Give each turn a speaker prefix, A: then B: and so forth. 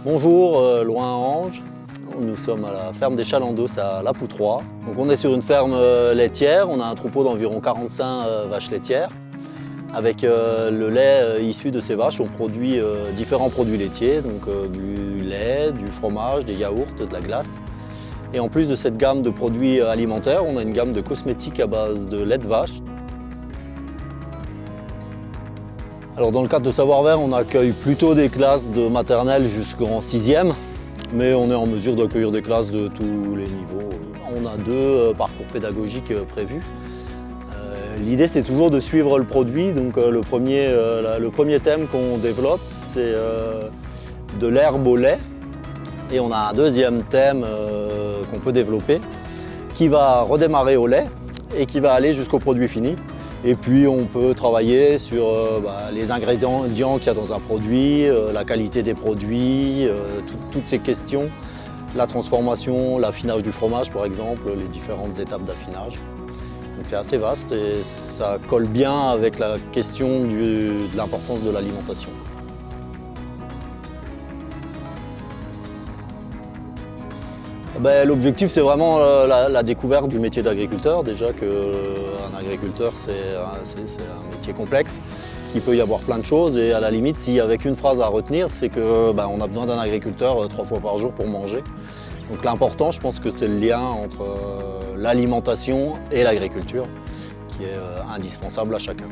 A: Bonjour, Loin-Ange. Nous sommes à la ferme des Chalandos à La Poutroie. Donc on est sur une ferme laitière, on a un troupeau d'environ 45 vaches laitières. Avec le lait issu de ces vaches, on produit différents produits laitiers, donc du lait, du fromage, des yaourts, de la glace. Et en plus de cette gamme de produits alimentaires, on a une gamme de cosmétiques à base de lait de vache. Alors dans le cadre de Savoir Vert, on accueille plutôt des classes de maternelle jusqu'en 6e, mais on est en mesure d'accueillir des classes de tous les niveaux. On a 2 parcours pédagogiques prévus. L'idée, c'est toujours de suivre le produit. Donc le premier thème qu'on développe, c'est de l'herbe au lait. Et on a un deuxième thème qu'on peut développer qui va redémarrer au lait et qui va aller jusqu'au produit fini. Et puis on peut travailler sur les ingrédients qu'il y a dans un produit, la qualité des produits, toutes ces questions, la transformation, l'affinage du fromage par exemple, les différentes étapes d'affinage. Donc c'est assez vaste et ça colle bien avec la question de l'importance de l'alimentation. L'objectif, c'est vraiment la découverte du métier d'agriculteur. Déjà qu'un agriculteur, c'est un métier complexe, qu'il peut y avoir plein de choses. Et à la limite, s'il y avait qu'une phrase à retenir, c'est qu'on a besoin d'un agriculteur 3 fois par jour pour manger. Donc l'important, je pense que c'est le lien entre l'alimentation et l'agriculture qui est indispensable à chacun.